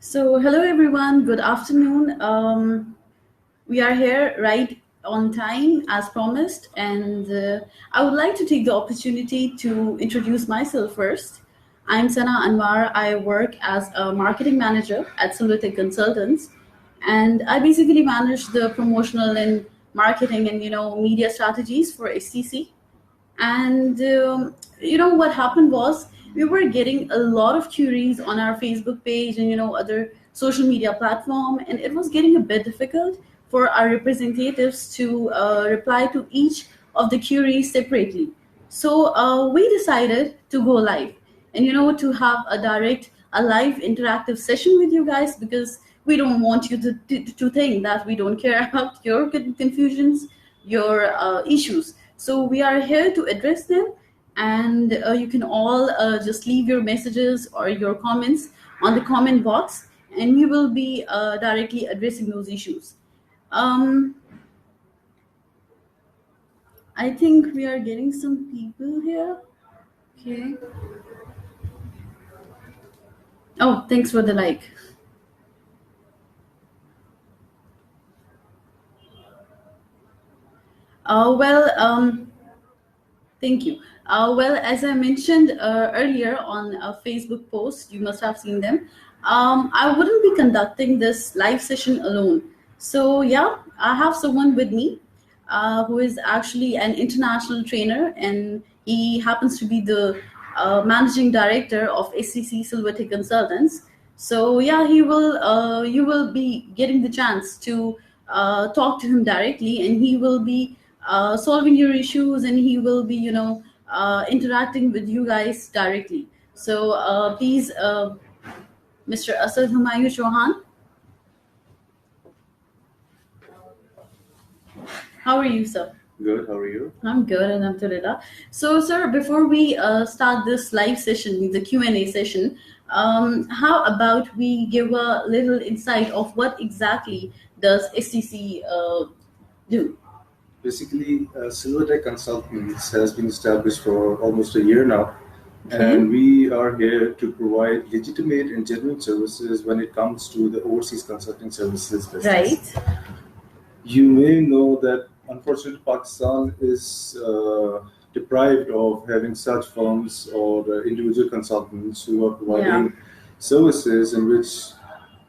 So, hello everyone, good afternoon. We are here right on time as promised, and I would like to take the opportunity to introduce myself first. I'm Sana Anwar. I work as a marketing manager at Silvertech Consultants, and I basically manage the promotional and marketing and media strategies for STC. And what happened was we were getting a lot of queries on our Facebook page and other social media platform, and it was getting a bit difficult for our representatives to reply to each of the queries separately. So we decided to go live and to have a live interactive session with you guys, because we don't want you to think that we don't care about your confusions, your issues. So we are here to address them, and you can all just leave your messages or your comments on the comment box, and we will be directly addressing those issues. um, I think we are getting some people here. Okay. Oh, thanks for the like. Well, thank you. Well, as I mentioned earlier on a Facebook post, you must have seen them. I wouldn't be conducting this live session alone. So, yeah, I have someone with me who is actually an international trainer, and he happens to be the managing director of SCC Silvertech Consultants. So, yeah, you will be getting the chance to talk to him directly, and he will be solving your issues, and he will be interacting with you guys directly. So please, Mr. Asad, Humayun, Chohan, how are you, sir? Good. How are you? I'm good, and Alhamdulillah. So, sir, before we start this live session, the Q&A session, how about we give a little insight of what exactly does STC do? Basically, Silvertech Consultants has been established for almost a year now, Okay. and we are here to provide legitimate and genuine services when it comes to the overseas consulting services business. Right. You may know that unfortunately Pakistan is deprived of having such firms or individual consultants who are providing services in which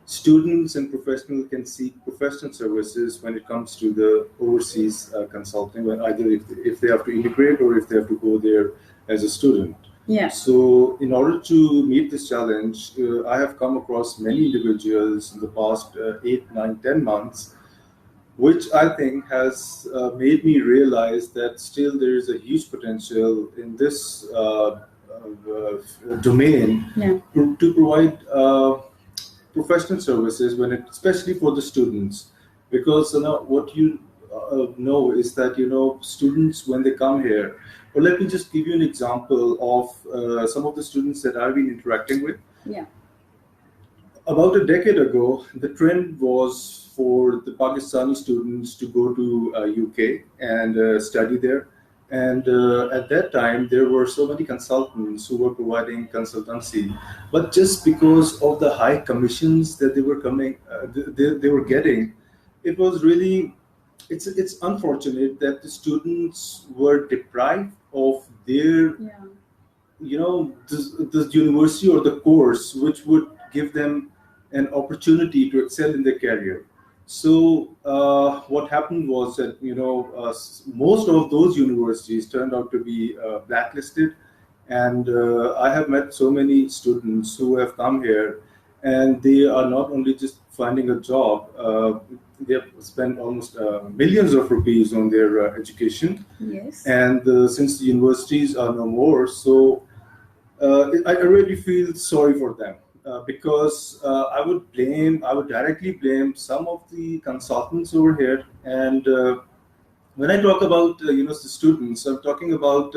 students and professionals can seek professional services when it comes to the overseas consulting, when either if they have to immigrate or if they have to go there as a student. Yeah. So, in order to meet this challenge, I have come across many individuals in the past 8, 9, 10 months, which I think has made me realize that still there is a huge potential in this domain. Yeah. To provide professional services especially for the students, because what you know is that students when they come here. Well, let me just give you an example of some of the students that I've been interacting with. Yeah. About a decade ago, the trend was for the Pakistani students to go to UK and study there. And at that time, there were so many consultants who were providing consultancy, but just because of the high commissions that they were getting, it was really, it's unfortunate that the students were deprived of their, this university or the course which would give them an opportunity to excel in their career. So what happened was that most of those universities turned out to be blacklisted, and I have met so many students who have come here, and they are not only just finding a job. They have spent almost millions of rupees on their education. Yes. And since the universities are no more, so I really feel sorry for them. Because I would directly blame some of the consultants over here. And when I talk about the students, I'm talking about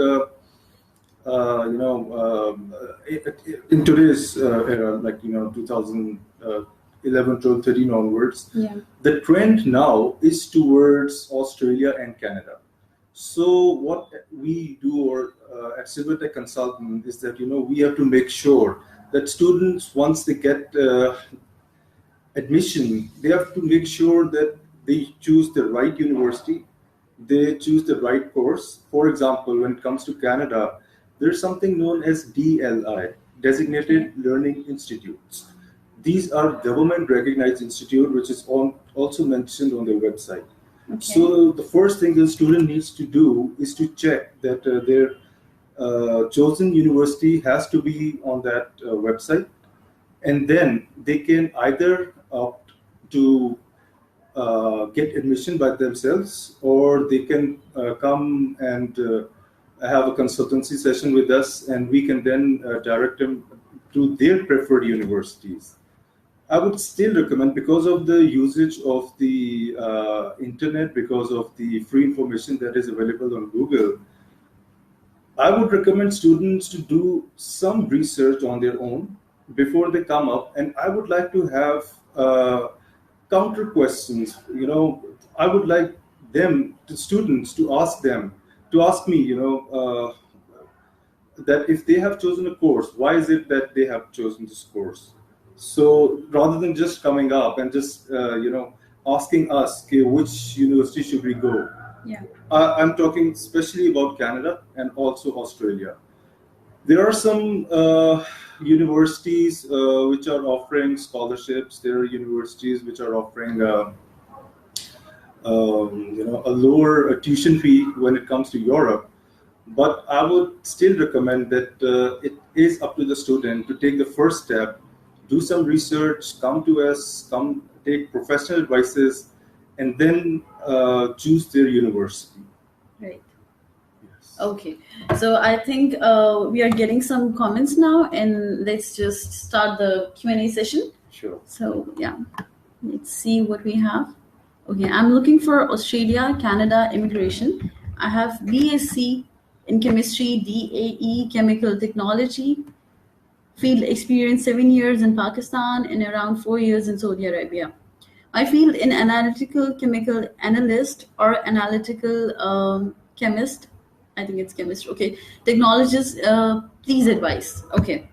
in today's era, like 2011, 12, 13 onwards. Yeah. The trend now is towards Australia and Canada. So what we do at Silvertech Consultant is that we have to make sure that students, once they get admission, they have to make sure that they choose the right university, they choose the right course. For example, when it comes to Canada, there's something known as DLI, Okay. Designated Learning Institutes. These are government recognized institute, which is also mentioned on their website. Okay. So the first thing the student needs to do is to check that their chosen university has to be on that website, and then they can either opt to get admission by themselves, or they can come and have a consultancy session with us, and we can then direct them to their preferred universities. I would still recommend, because of the usage of the internet, because of the free information that is available on Google, I would recommend students to do some research on their own before they come up, and I would like to have counter questions. I would like students, to ask them, to ask me, that if they have chosen a course, why is it that they have chosen this course? So rather than just coming up and just asking us, okay, which university should we go? Yeah. I'm talking especially about Canada and also Australia. There are some universities which are offering scholarships. There are universities which are offering a lower tuition fee when it comes to Europe. But I would still recommend that it is up to the student to take the first step, do some research, come to us, come take professional advices, and then choose their university. Right. Yes. Okay. So I think we are getting some comments now, and let's just start the Q&A session. Sure. So yeah, let's see what we have. Okay, I'm looking for Australia, Canada immigration. I have BSc in chemistry, DAE chemical technology, field experience 7 years in Pakistan and around 4 years in Saudi Arabia. My field in analytical chemical analyst or analytical chemist. I think it's chemist. Okay, technologist. Please advise. Okay,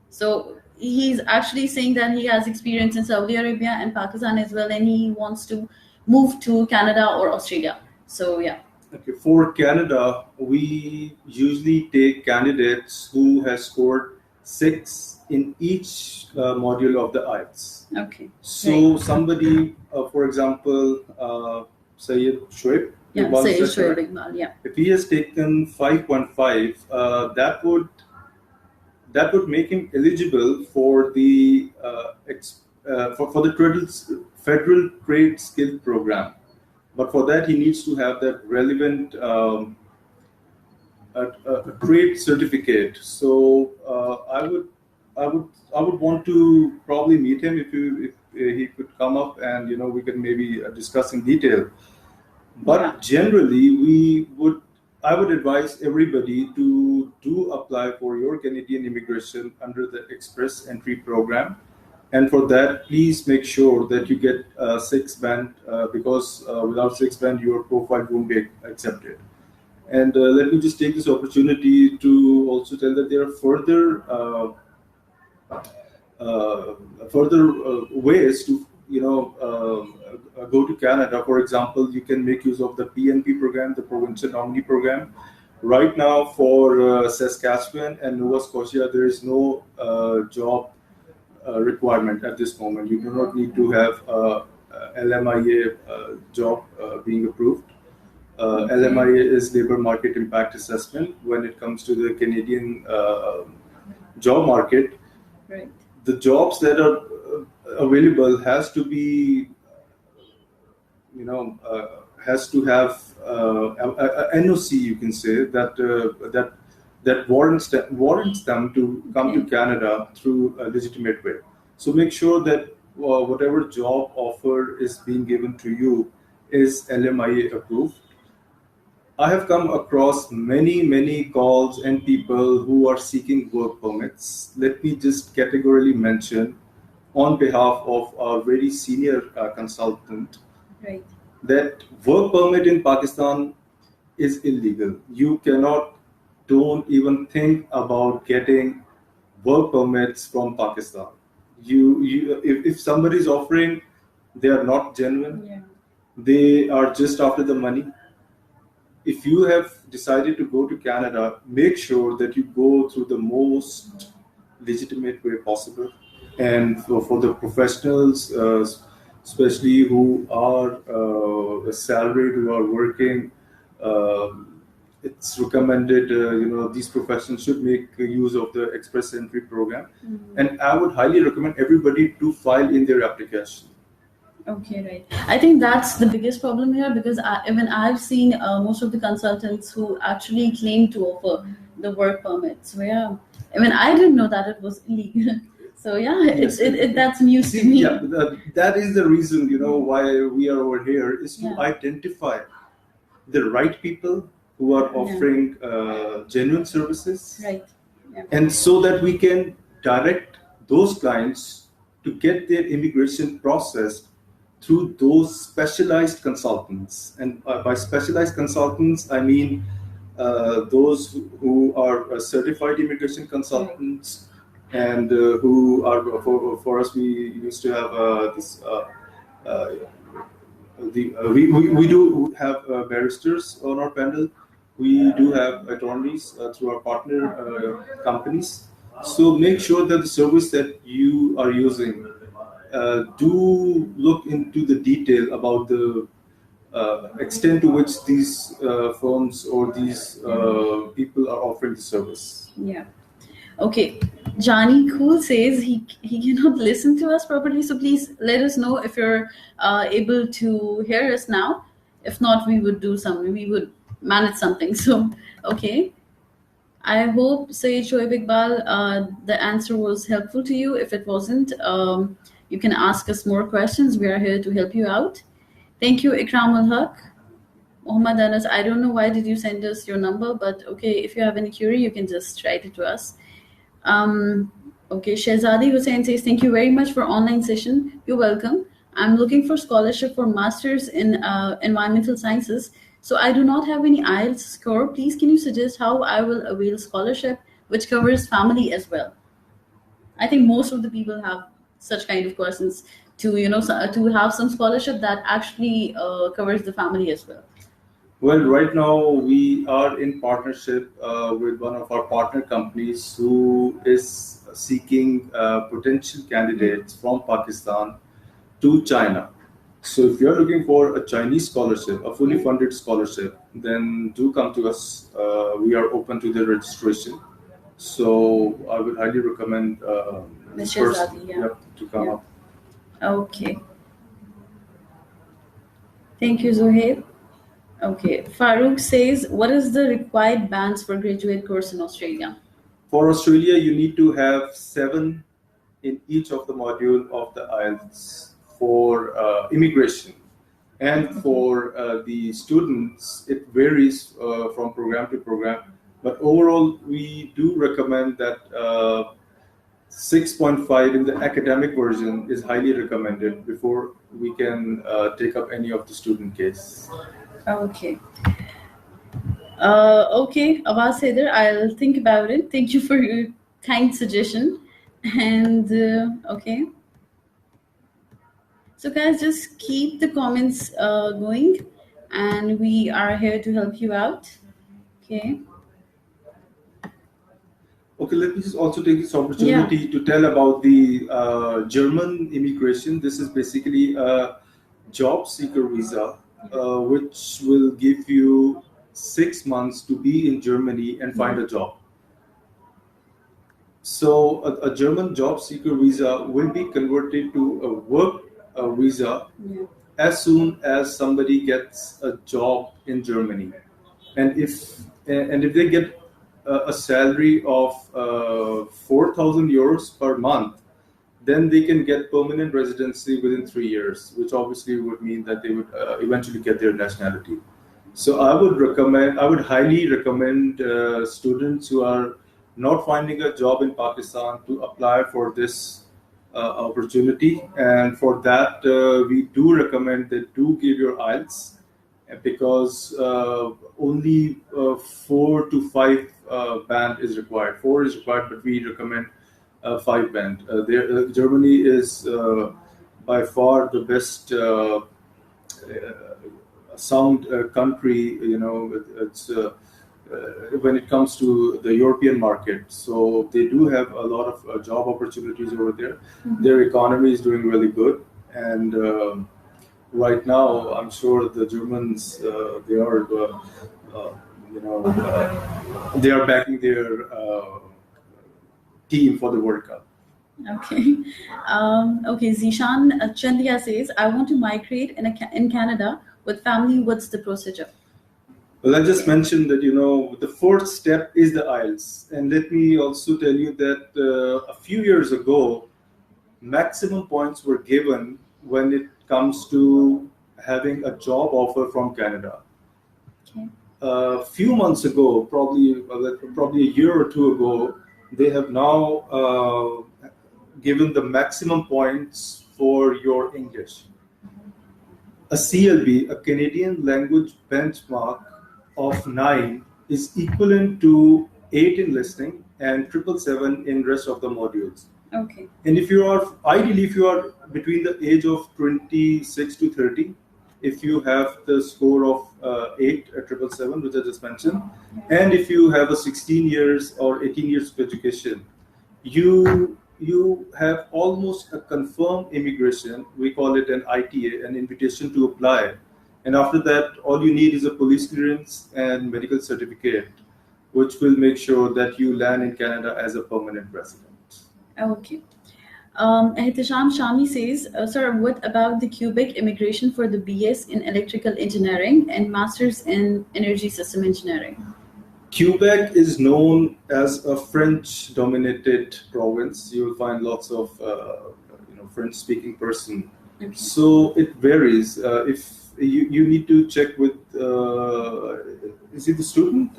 so he's actually saying that he has experience in Saudi Arabia and Pakistan as well, and he wants to move to Canada or Australia. So yeah. Okay, for Canada, we usually take candidates who has scored 6 in each module of the IELTS. Okay. So Right. somebody, for example, Sayed Shoaib, Yeah. Iqbal, Say is that sure, correct? Iqbal. Yeah. If he has taken 5.5, that would make him eligible for the for the federal trade skill program. But for that, he needs to have that relevant a trade certificate. So I would want to probably meet him, if he could come up, and we could maybe discuss in detail. But Yeah. generally, I would advise everybody to do apply for your Canadian immigration under the Express Entry program. And for that, please make sure that you get 6 band, because without 6 band, your profile won't be accepted. And let me just take this opportunity to also tell that there are further ways to go to Canada. For example, you can make use of the PNP program, the Provincial Nominee Program. Right now, for Saskatchewan and Nova Scotia, there is no job requirement at this moment. You do not need to have LMIA job being approved. LMIA is Labor Market Impact Assessment. When it comes to the Canadian job market, Right. the jobs that are available has to have a NOC, you can say, that warrants them to come to Okay. Canada through a legitimate way. So make sure that whatever job offer is being given to you is LMIA approved. I have come across many calls and people who are seeking work permits. Let me just categorically mention, on behalf of our very senior consultant, Right. that work permit in Pakistan is illegal. You don't even think about getting work permits from Pakistan. If somebody is offering, they are not genuine. Yeah. They are just after the money. If you have decided to go to Canada, make sure that you go through the most legitimate way possible. And for the professionals, especially who are salaried, who are working, it's recommended, these professionals should make use of the Express Entry program. And I would highly recommend everybody to file in their application. Okay, right. I think that's the biggest problem here because even I've seen most of the consultants who actually claim to offer the work permits. So yeah, I mean, I didn't know that it was illegal. So yeah, Yes. that's news to See, me. yeah, that is the reason, why we are over here, is to Yeah. identify the right people who are Yeah. offering genuine services, Right. Yeah. and so that we can direct those clients to get their immigration processed through those specialized consultants. And by specialized consultants, I mean those who are certified immigration consultants, and who are, for us, we used to have this. Uh, we do have barristers on our panel. We do have attorneys through our partner companies. So make sure that the service that you are using, do look into the detail about the extent to which these firms or these people are offering the service. Yeah. Okay. Johnny Cool says he cannot listen to us properly, so please let us know if you're able to hear us now. If not, we would do something. We would manage something. So okay. I hope, Sayed Shoaib Iqbal, the answer was helpful to you. If it wasn't, you can ask us more questions. We are here to help you out. Thank you, Ikram ul Haq. Muhammad Anas, I don't know why did you send us your number, but okay, if you have any query, you can just write it to us. Okay, Shehzadi Hussain says, thank you very much for online session. You're welcome. I'm looking for scholarship for Masters in Environmental Sciences. So I do not have any IELTS score. Please, can you suggest how I will avail scholarship, which covers family as well? I think most of the people have such kind of questions to, to have some scholarship that actually covers the family as well. Well, right now we are in partnership with one of our partner companies who is seeking potential candidates from Pakistan to China. So if you're looking for a Chinese scholarship, a fully funded scholarship, then do come to us. We are open to the registration. So I would highly recommend this Mr. person, Zadi, yeah. yep, to come Yeah. up. Okay. Thank you, Zohaib. Okay. Farouk says, what is the required bands for graduate course in Australia? For Australia, you need to have 7 in each of the module of the IELTS for immigration. And for the students, it varies from program to program. But overall, we do recommend that 6.5 in the academic version is highly recommended before we can take up any of the student case. Okay. Okay, Abbas Haider, I'll think about it. Thank you for your kind suggestion. And okay. So, guys, just keep the comments going, and we are here to help you out. Okay. Okay, let me just also take this opportunity to tell about the German immigration. This is basically a job seeker visa, which will give you 6 months to be in Germany and find a job. So a German job seeker visa will be converted to a work visa as soon as somebody gets a job in Germany, and if they get a salary of 4,000 euros per month, then they can get permanent residency within 3 years, which obviously would mean that they would eventually get their nationality. So I would highly recommend students who are not finding a job in Pakistan to apply for this opportunity. And for that, we do recommend that do give your IELTS, because only 4 to 5 band is required. 4 is required, but we recommend five band. Germany is by far the best sound country. It's when it comes to the European market. So they do have a lot of job opportunities over there. Their economy is doing really good, and right now I'm sure the Germans they are they are backing their team for the World Cup. Okay. Okay. Zishan Chandia says, I want to migrate in Canada with family. What's the procedure? Well, I just mentioned that the fourth step is the IELTS, and let me also tell you that a few years ago, maximum points were given when it comes to having a job offer from Canada. Okay. A few months ago, probably a year or two ago, they have now given the maximum points for your English. A CLB, a Canadian language benchmark of 9, is equivalent to 8 in listening and 777 in rest of the modules. Okay. And if you are between the age of 26 to 30, if you have the score of 8 at 777, which I just mentioned, and if you have a 16 years or 18 years of education, you have almost a confirmed immigration. We call it an ITA, an invitation to apply. And after that, all you need is a police clearance and medical certificate, which will make sure that you land in Canada as a permanent resident. Okay. Ehtisham Shami says, sir, what about the Quebec immigration for the BS in electrical engineering and masters in energy system engineering? Quebec is known as a French-dominated province. You will find lots of French-speaking person. Okay. So it varies. If you need to check with, is he the student?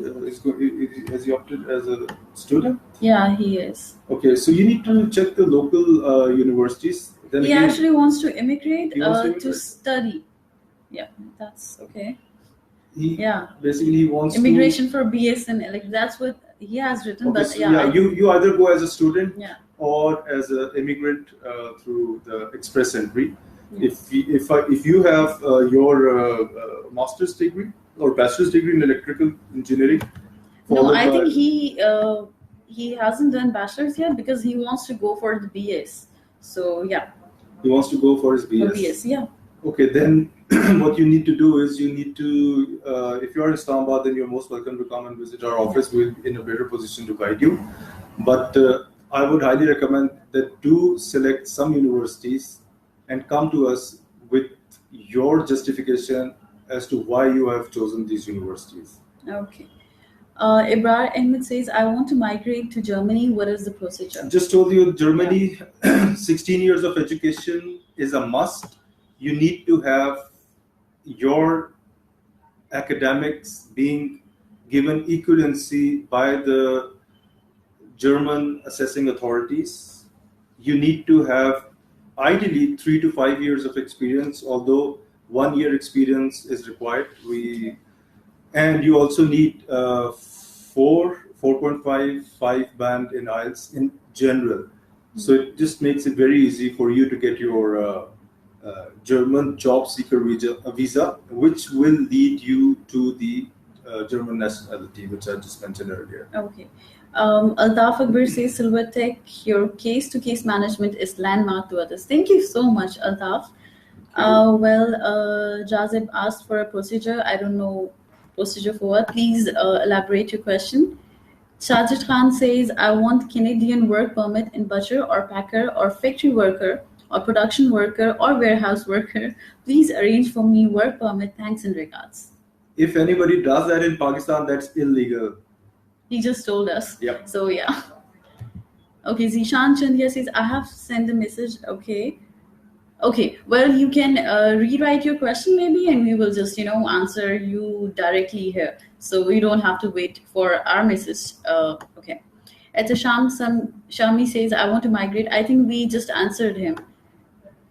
Has he opted as a student? Yeah, he is. Okay, so you need to check the local universities. Then he actually wants to immigrate to study. Yeah, that's okay. Basically he wants immigration for BS and that's what he has written. Okay, but so you either go as a student or as an immigrant through the express entry. Yeah. If you have your master's degree or bachelor's degree in electrical engineering, no, I think he hasn't done bachelor's yet because he wants to go for the BS. So yeah, he wants to go for his BS. For BS, yeah. Okay, then what you need to do is you need to, if you are in Islamabad, then you're most welcome to come and visit our office. We'll be in a better position to guide you. But I would highly recommend that do select some universities and come to us with your justification as to why you have chosen these universities. Okay. Ibrar Ahmed says, I want to migrate to Germany. What is the procedure? Just told you, Germany, 16 years of education is a must. You need to have your academics being given equivalency by the German assessing authorities. You need to have ideally 3 to 5 years of experience, although 1 year experience is required. And you also need 4.5 band in IELTS in general. So it just makes it very easy for you to get your German job seeker visa, which will lead you to the German nationality, which I just mentioned earlier. Okay. Altaf Akbar says, Silvertech, your case-to-case management is landmark to others. Thank you so much, Altaf. Jazib asked for a procedure. I don't know procedure for what. Please elaborate your question. Sajid Khan says, I want Canadian work permit in butcher or packer or factory worker or production worker or warehouse worker. Please arrange for me work permit. Thanks and regards. If anybody does that in Pakistan, that's illegal. He just told us. Yep. So yeah. Okay, Zishan Chandia says, I have sent the message. Okay. Okay, well, you can rewrite your question maybe, and we will just, answer you directly here. So we don't have to wait for our message. Okay. Shami says, I want to migrate. I think we just answered him.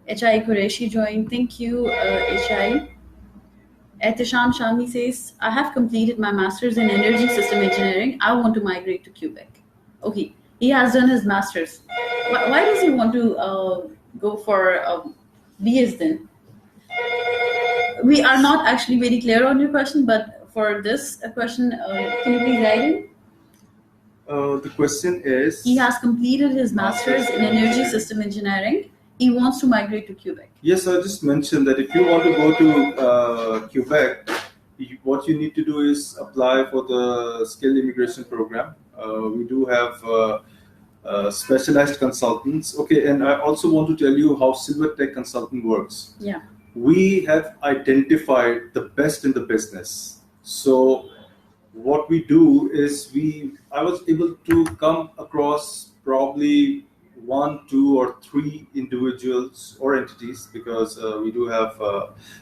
HI Qureshi joined. Thank you, HI. Etisham Shami says, I have completed my master's in energy system engineering. I want to migrate to Quebec. Okay, he has done his master's. Why does he want to go for BS then? We are not actually very clear on your question, but for this question, can you please guide him? The question He is, has completed his Masters master's in in energy engineering. system engineering. He wants to migrate to Quebec. Yes, I just mentioned that if you want to go to Quebec, what you need to do is apply for the skilled immigration program. We do have specialized consultants. Okay, and I also want to tell you how Silvertech Consulting works. Yeah. We have identified the best in the business. So what we do is I was able to come across probably one, two, or three individuals or entities because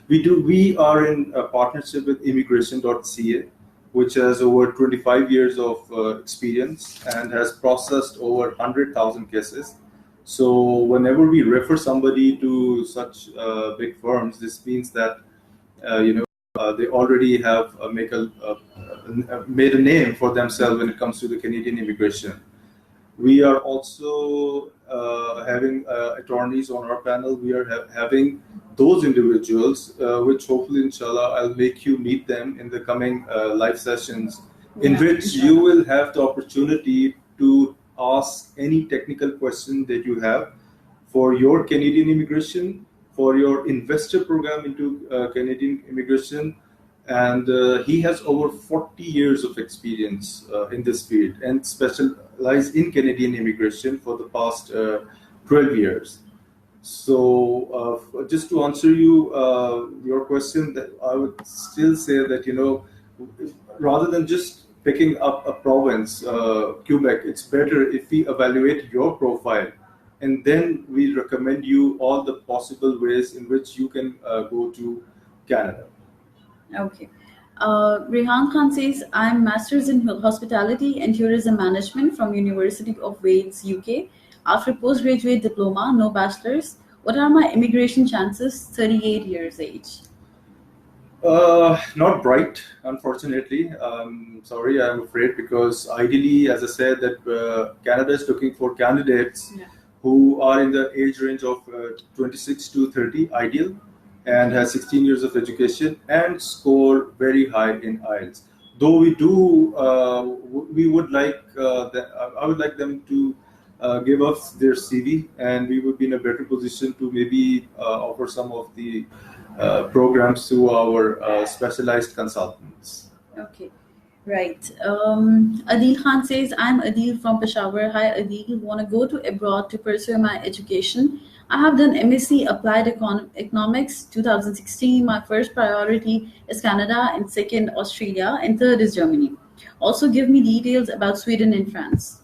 we are in a partnership with immigration.ca, which has over 25 years of experience and has processed over 100,000 cases. So whenever we refer somebody to such big firms, this means that they already have made a name for themselves when it comes to the Canadian immigration. We are also having attorneys on our panel. We are having those individuals, which hopefully, inshallah, I'll make you meet them in the coming live sessions, in Yeah, which inshallah. you will have the opportunity to ask any technical question that you have for your Canadian immigration, for your investor program into Canadian immigration. And he has over 40 years of experience in this field and specialized in Canadian immigration for the past 12 years. So, just to answer your question, that I would still say that rather than just picking up a province, Quebec, it's better if we evaluate your profile, and then we recommend you all the possible ways in which you can go to Canada. Okay. Rehan Khan says, I'm Masters in Hospitality and Tourism Management from University of Wales, UK. After postgraduate diploma, no bachelor's. What are my immigration chances? 38 years age. Not bright, unfortunately. Sorry, I'm afraid, because ideally, as I said, that Canada is looking for candidates Yeah. who are in the age range of 26 to 30, ideal, and has 16 years of education and score very high in IELTS. Though we would like I would like them to give us their CV, and we would be in a better position to maybe offer some of the programs to our specialized consultants. Okay, right. Adil Khan says, I'm Adil from Peshawar. Hi, Adil. Want to go to abroad to pursue my education? I have done MSc Applied Economics 2016. My first priority is Canada, and second, Australia, and third is Germany. Also, give me details about Sweden and France.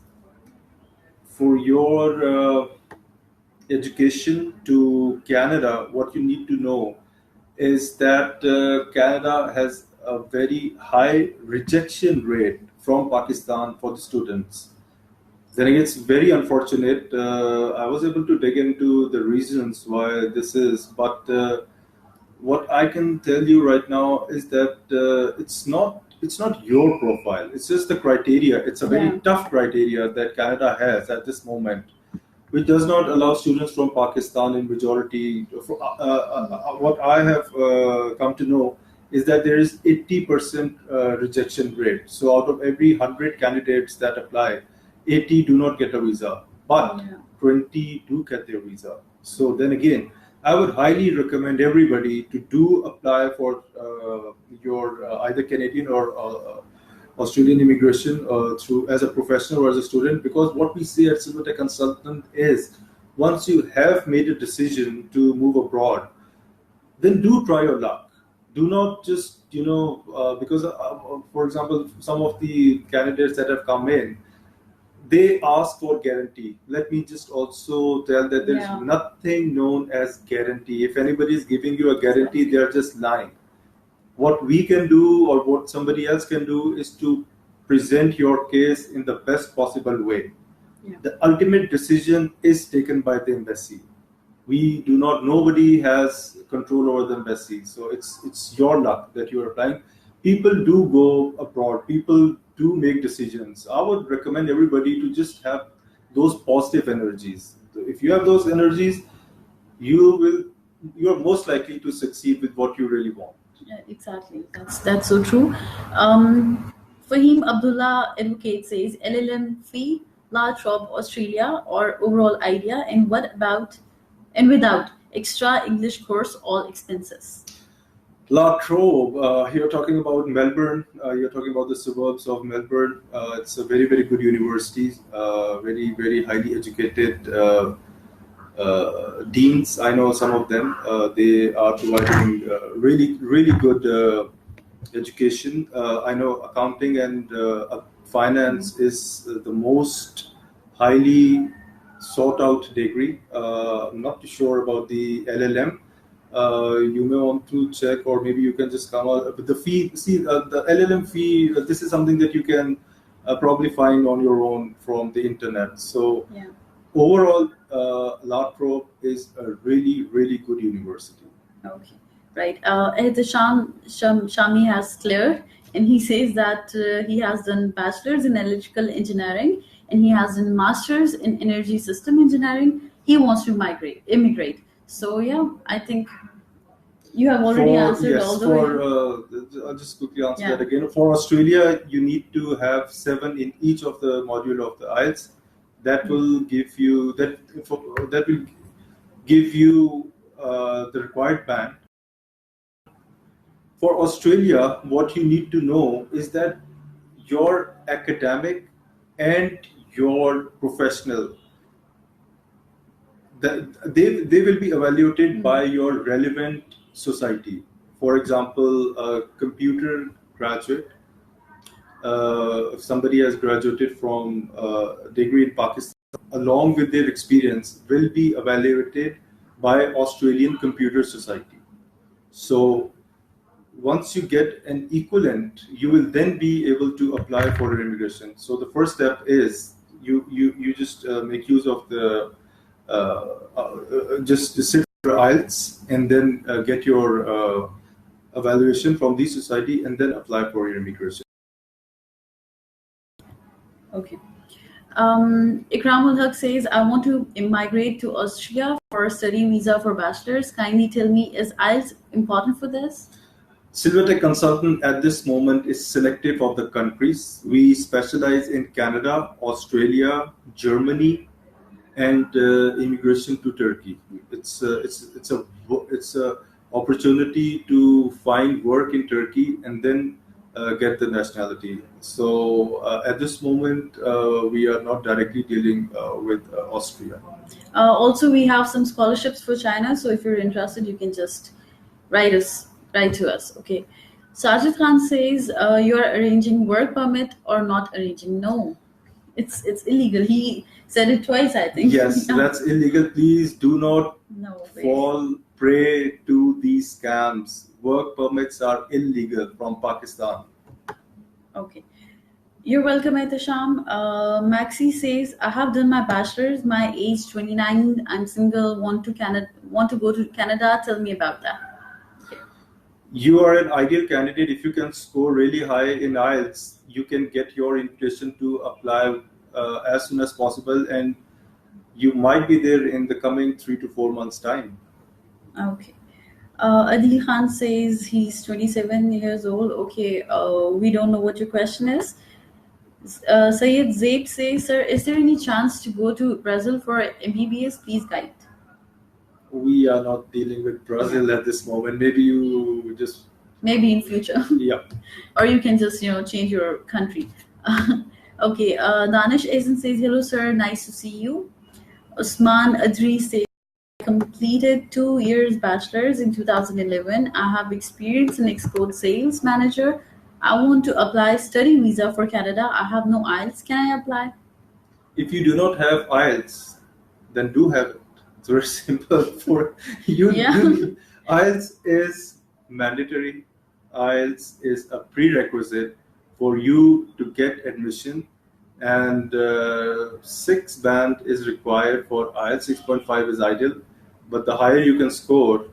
For your education to Canada, what you need to know is that Canada has a very high rejection rate from Pakistan for the students. Then again, it's very unfortunate. I was able to dig into the reasons why this is, but what I can tell you right now is that it's not your profile. It's just the criteria. It's a very Yeah. tough criteria that Canada has at this moment, which does not allow students from Pakistan in majority. What I have come to know is that there is 80% rejection rate. So out of every 100 candidates that apply, 80 do not get a visa, but Yeah. 20 do get their visa. So then again, I would highly recommend everybody to do apply for your either Canadian or Australian immigration through as a professional or as a student, because what we see at Silvertech Consultant is once you have made a decision to move abroad, then do try your luck. Do not just because for example, some of the candidates that have come in, they ask for guarantee. Let me just also tell that there is Yeah. nothing known as guarantee. If anybody is giving you a guarantee, they are just lying. What we can do or what somebody else can do is to present your case in the best possible way. Yeah. The ultimate decision is taken by the embassy. We do not, nobody has control over the embassy, so it's your luck that you are applying. People do go abroad, people do make decisions. I would recommend everybody to just have those positive energies. If you have those energies, you will you're most likely to succeed with what you really want. Yeah, exactly. That's so true. Fahim Abdullah Advocate says LLM fee, large job Australia or overall idea, and what about and without extra English course, all expenses. La Trobe, you're talking about Melbourne. You're talking about the suburbs of Melbourne. It's a very, very good university. Very, very highly educated deans. I know some of them. They are providing really, really good education. I know accounting and finance is the most highly sought out degree. I'm not too sure about the LLM. You may want to check, or maybe you can just come out with the fee. See, the LLM fee. This is something that you can probably find on your own from the internet. So Yeah. overall, La Trobe is a really, really good university. Okay, right. The Shami has cleared, and he says that he has done bachelor's in electrical engineering, and he has done master's in energy system engineering. He wants to immigrate. So yeah, I think you have already For answered all yes, the way. for I'll just quickly answer Yeah. that again. For Australia, you need to have 7 in each of the module of the IELTS. That will give you that will give you the required band. For Australia, what you need to know is that your academic and your professional, they will be evaluated by your relevant society. For example, a computer graduate, if somebody has graduated from a degree in Pakistan, along with their experience, will be evaluated by Australian Computer Society. So once you get an equivalent, you will then be able to apply for your immigration. So the first step is you just make use of the just sit for IELTS and then get your evaluation from the society and then apply for your immigration. Okay. Ikramul Haq says, I want to immigrate to Austria for a study visa for bachelor's. Kindly tell me, is IELTS important for this? Silvertech consultant at this moment is selective of the countries. We specialize in Canada, Australia, Germany, and immigration to Turkey. It's a opportunity to find work in Turkey and then get the nationality. So at this moment, we are not directly dealing with Austria. Also, we have some scholarships for China. So if you're interested, you can just write to us. Okay. Sajid Khan says you're arranging work permit or not arranging. No, it's illegal. He said it twice, I think. Yes, Yeah. that's illegal. Please do not No way. fall prey to these scams. Work permits are illegal from Pakistan. Okay. You're welcome, Etisham. Maxi says, I have done my bachelor's, my age 29, I'm single, want to go to Canada. Tell me about that. You are an ideal candidate. If you can score really high in IELTS, you can get your invitation to apply as soon as possible, and you might be there in the coming 3 to 4 months' time. Okay. Adil Khan says he's 27 years old. Okay, we don't know what your question is. Sayed Zaid says, sir, is there any chance to go to Brazil for MBBS? Please guide. We are not dealing with Brazil at this moment. Maybe you just Maybe in future. yeah. Or you can just change your country. Okay, Danish Aizen says, hello sir, nice to see you. Osman Adri says, completed 2 years bachelor's in 2011. I have experience in export sales manager. I want to apply study visa for Canada. I have no IELTS. Can I apply? If you do not have IELTS, then do have it. It's very simple for you. Yeah. IELTS is mandatory. IELTS is a prerequisite for you to get admission, and 6 band is required for IELTS. 6.5 is ideal, but the higher you can score,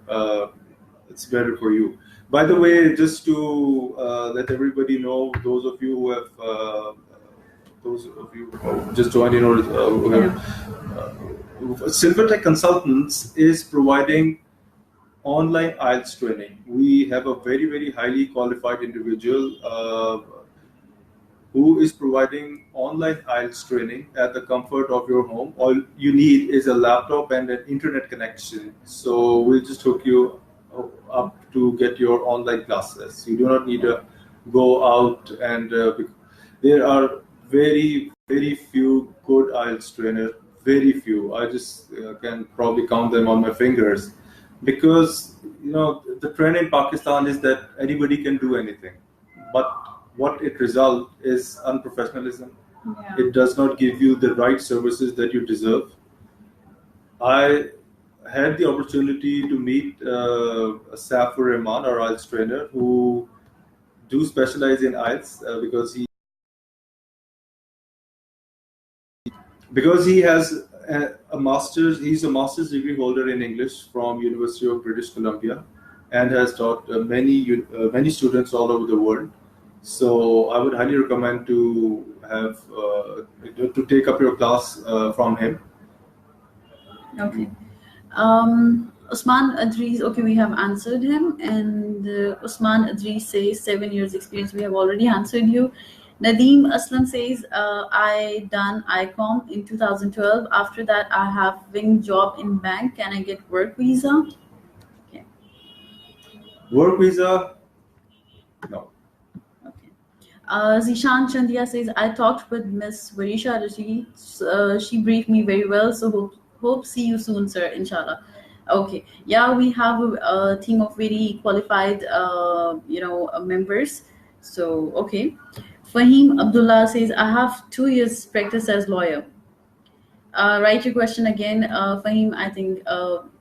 it's better for you. By the way, just to let everybody know, those of you who have those of you who just joined in, or Yeah. Silvertech Consultants is providing online IELTS training. We have a very, very highly qualified individual who is providing online IELTS training at the comfort of your home. All you need is a laptop and an internet connection. So we'll just hook you up to get your online classes. You do not need to go out, and there are very, very few good IELTS trainers. Very few. I just can probably count them on my fingers, because the trend in Pakistan is that anybody can do anything, but what it results is unprofessionalism. Yeah. It does not give you the right services that you deserve. I had the opportunity to meet Safur Rahman, our IELTS trainer, who do specialize in IELTS because he has a master's. He's a master's degree holder in English from University of British Columbia, and has taught many students all over the world. So I would highly recommend to take up your class from him. Okay. Usman Adris, okay, we have answered him. And Usman Adris says 7 years experience. We have already answered you. Nadeem Aslam says, I done ICOM in 2012. After that, I have wing job in bank. Can I get work visa? Okay. Work visa? No. Okay. Zishan Chandia says, I talked with Miss Varisha Rishi. She briefed me very well. So hope see you soon, sir, inshallah. Okay. Yeah, we have a team of very qualified, members. So, okay. Fahim Abdullah says, I have 2 years practice as lawyer. Write your question again, Fahim. I think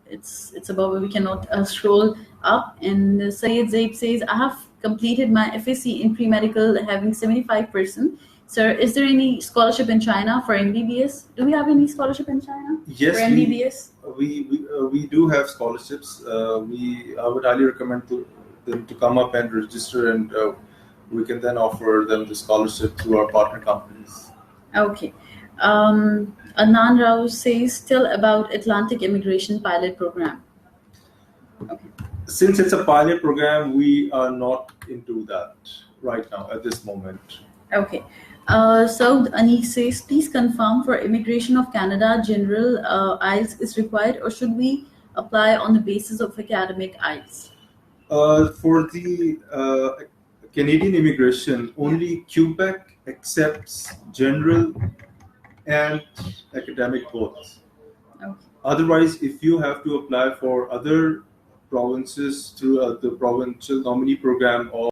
it's about where we cannot scroll up. And Syed Zaid says, I have completed my FSc in pre-medical, having 75%. Sir, is there any scholarship in China for MBBS? Do we have any scholarship in China Yes, for MBBS? we do have scholarships. I would highly recommend them to come up and register, and we can then offer them the scholarship through our partner companies. Okay. Anand Rao says, still about Atlantic Immigration Pilot Program. Okay. Since it's a pilot program, we are not into that right now at this moment. Okay. So Anik says, please confirm for immigration of Canada, general IELTS is required, or should we apply on the basis of academic IELTS? For the Canadian immigration, only Quebec accepts general and academic both. Okay. Otherwise, if you have to apply for other provinces through the provincial nominee program or